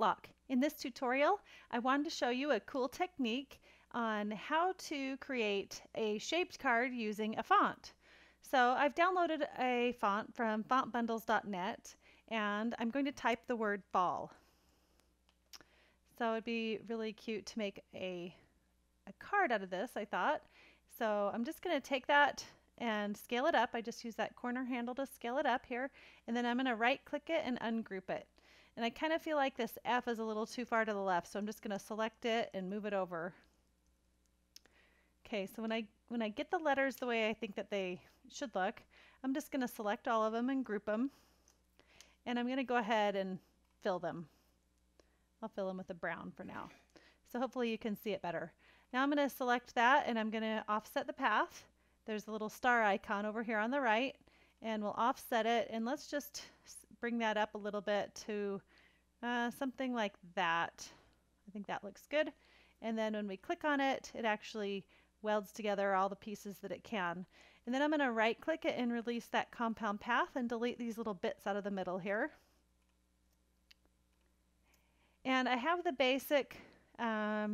Whitlock. In this tutorial, I wanted to show you a cool technique on how to create a shaped card using a font. So I've downloaded a font from fontbundles.net and I'm going to type the word fall. So it'd be really cute to make a card out of this, I thought. So I'm just going to take that and scale it up. I just use that corner handle to scale it up here, and then I'm going to right click it and ungroup it. And I kind of feel like this F is a little too far to the left, so I'm just going to select it and move it over. Okay, so when I get the letters the way I think that they should look, I'm just going to select all of them and group them. And I'm going to go ahead and fill them. I'll fill them with a brown for now. So hopefully you can see it better. Now I'm going to select that and I'm going to offset the path. There's a little star icon over here on the right, and we'll offset it, and let's just bring that up a little bit to something like that. I think that looks good. And then when we click on it, it actually welds together all the pieces that it can. And then I'm going to right click it and release that compound path and delete these little bits out of the middle here. And I have the basic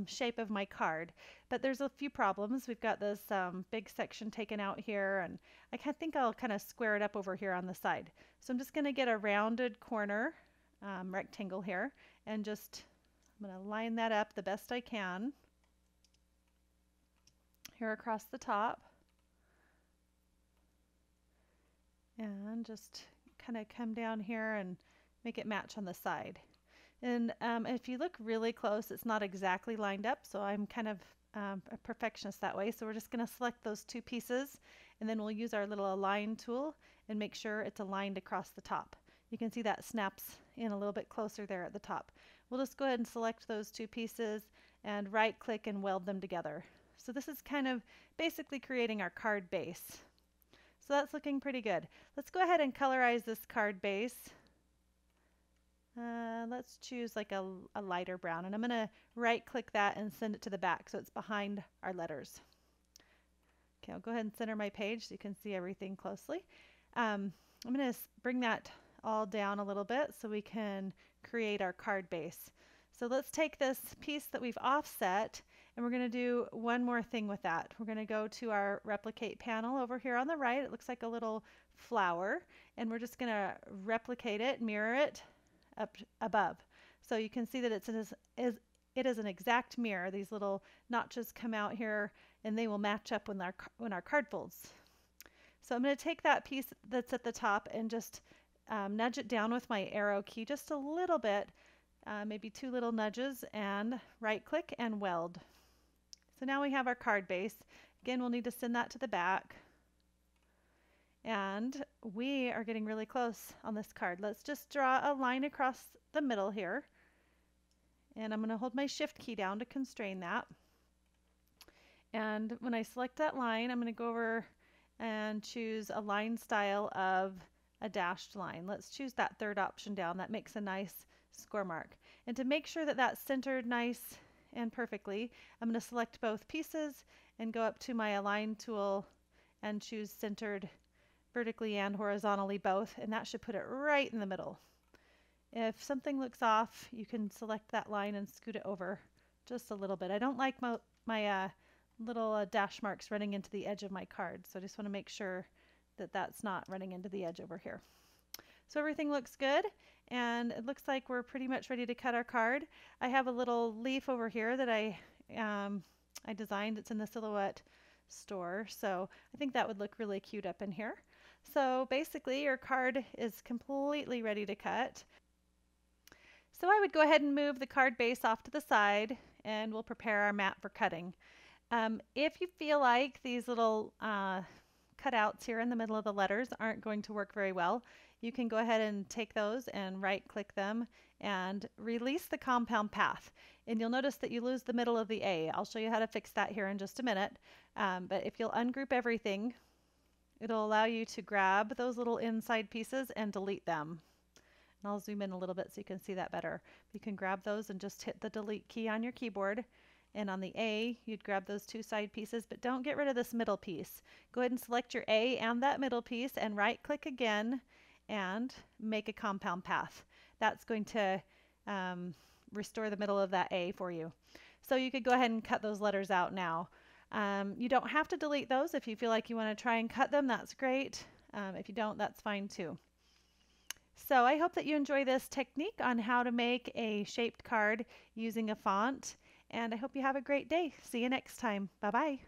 shape of my card, but there's a few problems. We've got this big section taken out here, and I think I'll kind of square it up over here on the side. So I'm just going to get a rounded corner rectangle here, and I'm going to line that up the best I can here across the top, and just kind of come down here and make it match on the side. And if you look really close, it's not exactly lined up, so I'm kind of a perfectionist that way. So we're just going to select those two pieces, and then we'll use our little align tool and make sure it's aligned across the top. You can see that snaps in a little bit closer there at the top. We'll just go ahead and select those two pieces and right click and weld them together. So this is kind of basically creating our card base. So that's looking pretty good. Let's go ahead and colorize this card base. Let's choose like a lighter brown, and I'm going to right click that and send it to the back so it's behind our letters. Okay, I'll go ahead and center my page so you can see everything closely. I'm going to bring that all down a little bit so we can create our card base. So let's take this piece that we've offset, and we're going to do one more thing with that. We're going to go to our replicate panel over here on the right. It looks like a little flower, and we're just going to replicate it, mirror it up above. So you can see that it is an exact mirror. These little notches come out here and they will match up when our card folds. So I'm going to take that piece that's at the top and just nudge it down with my arrow key just a little bit, maybe two little nudges, and right click and weld. So now we have our card base. Again, we'll need to send that to the back. And we are getting really close on this card. Let's just draw a line across the middle here. And I'm going to hold my shift key down to constrain that. And when I select that line, I'm going to go over and choose a line style of a dashed line. Let's choose that third option down. That makes a nice score mark. And to make sure that that's centered nice and perfectly, I'm going to select both pieces and go up to my align tool and choose centered vertically and horizontally both, and that should put it right in the middle. If something looks off, you can select that line and scoot it over just a little bit. I don't like my little dash marks running into the edge of my card, so I just want to make sure that that's not running into the edge over here. So everything looks good, and it looks like we're pretty much ready to cut our card. I have a little leaf over here that I designed. It's in the Silhouette store, so I think that would look really cute up in here. So basically your card is completely ready to cut. So I would go ahead and move the card base off to the side, and we'll prepare our mat for cutting. If you feel like these little cutouts here in the middle of the letters aren't going to work very well, you can go ahead and take those and right click them and release the compound path. And you'll notice that you lose the middle of the A. I'll show you how to fix that here in just a minute. But if you'll ungroup everything, it'll allow you to grab those little inside pieces and delete them. And I'll zoom in a little bit so you can see that better. You can grab those and just hit the delete key on your keyboard. And on the A, you'd grab those two side pieces, but don't get rid of this middle piece. Go ahead and select your A and that middle piece and right click again and make a compound path. That's going to restore the middle of that A for you. So you could go ahead and cut those letters out now. You don't have to delete those. If you feel like you want to try and cut them, that's great. If you don't, that's fine too. So I hope that you enjoy this technique on how to make a shaped card using a font, and I hope you have a great day. See you next time. Bye-bye.